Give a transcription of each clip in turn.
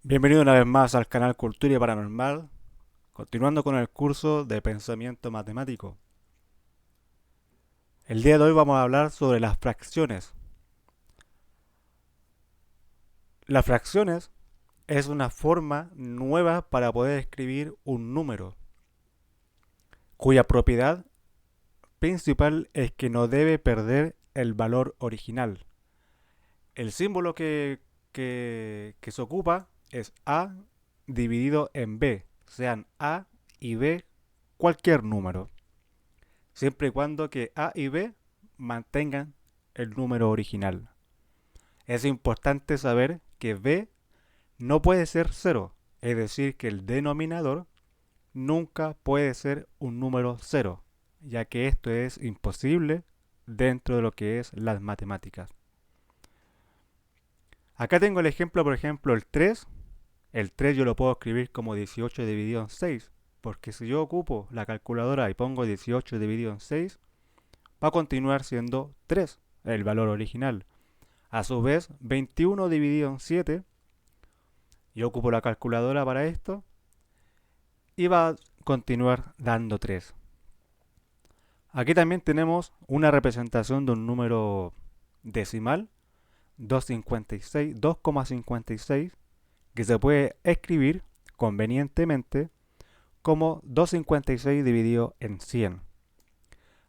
Bienvenido una vez más al canal Cultura y Paranormal, continuando con el curso de Pensamiento Matemático. El día de hoy vamos a hablar sobre las fracciones. Las fracciones es una forma nueva para poder escribir un número, cuya propiedad principal es que no debe perder el valor original. El símbolo que se ocupa es A dividido en B, sean A y B cualquier número, siempre y cuando que A y B mantengan el número original. Es importante saber que B no puede ser cero, es decir, que el denominador nunca puede ser un número cero, ya que esto es imposible dentro de lo que es las matemáticas. Acá tengo el ejemplo, por ejemplo, el 3. El 3 yo lo puedo escribir como 18 dividido en 6, porque si yo ocupo la calculadora y pongo 18 dividido en 6, va a continuar siendo 3, el valor original. A su vez, 21 dividido en 7, yo ocupo la calculadora para esto, y va a continuar dando 3. Aquí también tenemos una representación de un número decimal, 2,56, que se puede escribir convenientemente como 256 dividido en 100.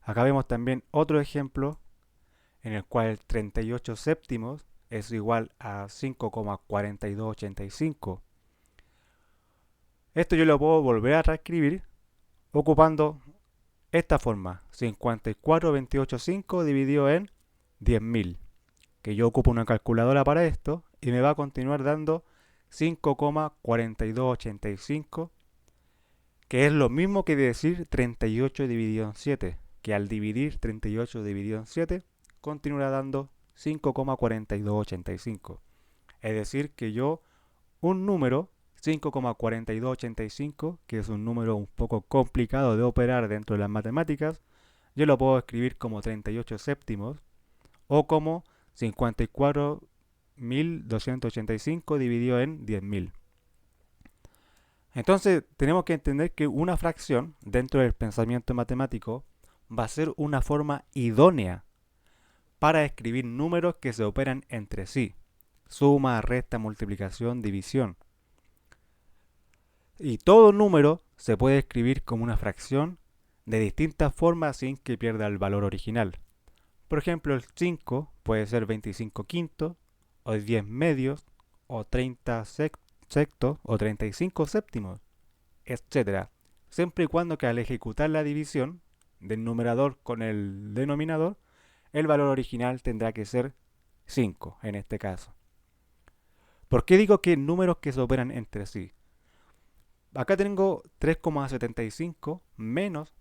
Acá vemos también otro ejemplo en el cual 38 séptimos es igual a 5,4285. Esto yo lo puedo volver a reescribir ocupando esta forma, 54,285 dividido en 10.000, que yo ocupo una calculadora para esto y me va a continuar dando 5,4285, que es lo mismo que decir 38 dividido en 7, que al dividir 38 dividido en 7 continuará dando 5,4285. Es decir, que yo un número 5,4285, que es un número un poco complicado de operar dentro de las matemáticas, yo lo puedo escribir como 38 séptimos o como 54.285 dividido en 10.000. Entonces tenemos que entender que una fracción dentro del pensamiento matemático va a ser una forma idónea para escribir números que se operan entre sí. Suma, resta, multiplicación, división. Y todo número se puede escribir como una fracción de distintas formas sin que pierda el valor original. Por ejemplo, el 5 puede ser 25 quintos, o 10 medios, o 30 sextos, o 35 séptimos, etcétera. Siempre y cuando que al ejecutar la división del numerador con el denominador, el valor original tendrá que ser 5 en este caso. ¿Por qué digo que números que se operan entre sí? Acá tengo 3,75 menos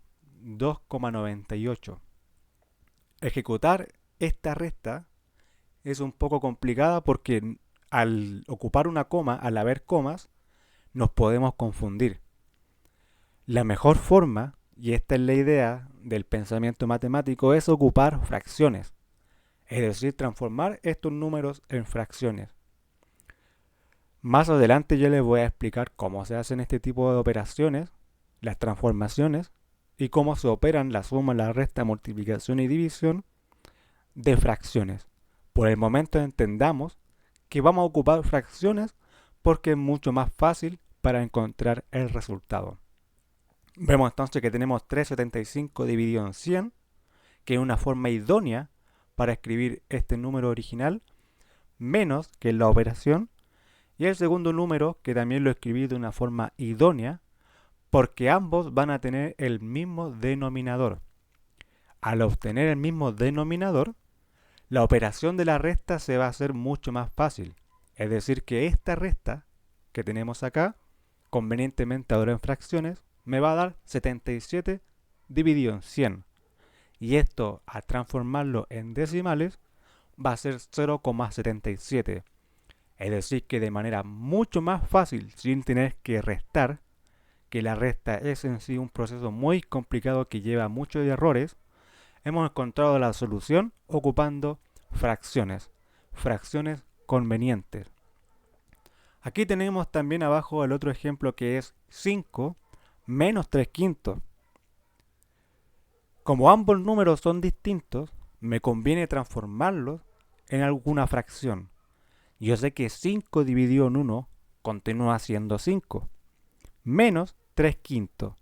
2,98. Ejecutar esta resta es un poco complicada porque al ocupar una coma, al haber comas, nos podemos confundir. La mejor forma, y esta es la idea del pensamiento matemático, es ocupar fracciones, es decir, transformar estos números en fracciones. Más adelante yo les voy a explicar cómo se hacen este tipo de operaciones, las transformaciones, y cómo se operan la suma, la resta, multiplicación y división de fracciones. Por el momento entendamos que vamos a ocupar fracciones porque es mucho más fácil para encontrar el resultado. Vemos entonces que tenemos 375 dividido en 100, que es una forma idónea para escribir este número original, menos que la operación, y el segundo número que también lo escribí de una forma idónea, porque ambos van a tener el mismo denominador. Al obtener el mismo denominador, la operación de la resta se va a hacer mucho más fácil. Es decir, que esta resta que tenemos acá, convenientemente ahora en fracciones, me va a dar 77 dividido en 100. Y esto, al transformarlo en decimales, va a ser 0,77. Es decir, que de manera mucho más fácil, sin tener que restar, que la resta es en sí un proceso muy complicado que lleva muchos errores, hemos encontrado la solución ocupando fracciones, fracciones convenientes. Aquí tenemos también abajo el otro ejemplo que es 5 menos 3 quintos. Como ambos números son distintos, me conviene transformarlos en alguna fracción. Yo sé que 5 dividido en 1 continúa siendo 5, menos 3 quintos.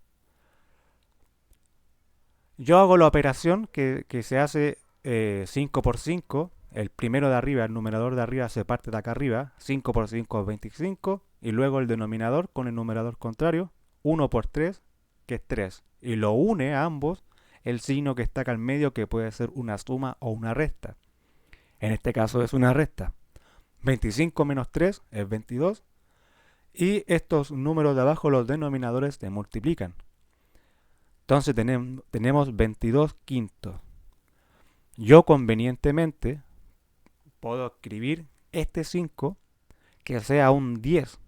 Yo hago la operación que se hace 5 por 5. El primero de arriba, el numerador de arriba se parte de acá arriba. 5 por 5 es 25. Y luego el denominador con el numerador contrario. 1 por 3, que es 3. Y lo une a ambos el signo que está acá al medio, que puede ser una suma o una resta. En este caso es una resta. 25 menos 3 es 22. Y estos números de abajo, los denominadores, se multiplican. Entonces tenemos 22 quintos. Yo convenientemente puedo escribir este 5 que sea un 10.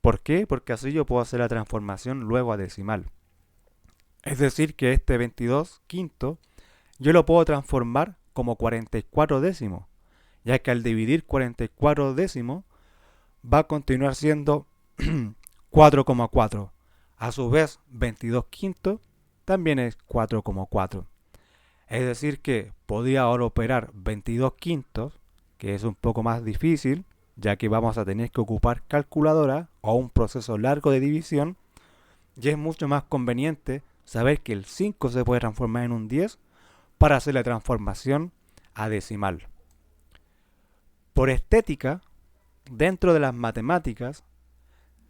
¿Por qué? Porque así yo puedo hacer la transformación luego a decimal. Es decir, que este 22 quinto yo lo puedo transformar como 44 décimos, ya que al dividir 44 décimos va a continuar siendo 4,4. A su vez, 22 quintos también es 4,4. Es decir que podría ahora operar 22 quintos, que es un poco más difícil, ya que vamos a tener que ocupar calculadora o un proceso largo de división, y es mucho más conveniente saber que el 5 se puede transformar en un 10 para hacer la transformación a decimal. Por estética, dentro de las matemáticas,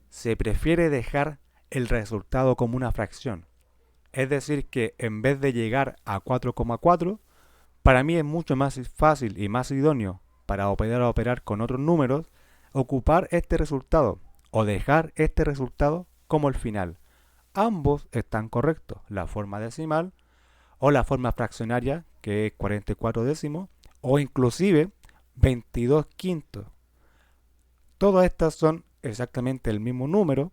se prefiere dejar el resultado como una fracción. Es decir, que en vez de llegar a 4,4, para mí es mucho más fácil y más idóneo para poder operar con otros números, ocupar este resultado o dejar este resultado como el final. Ambos están correctos, la forma decimal o la forma fraccionaria, que es 44 décimos, o inclusive 22 quintos. Todas estas son exactamente el mismo número,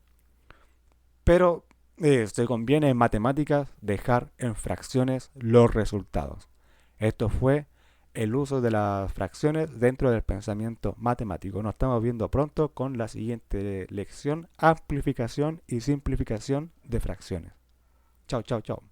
pero se conviene en matemáticas dejar en fracciones los resultados. Esto fue el uso de las fracciones dentro del pensamiento matemático. Nos estamos viendo pronto con la siguiente lección: amplificación y simplificación de fracciones. Chao, chao, chao.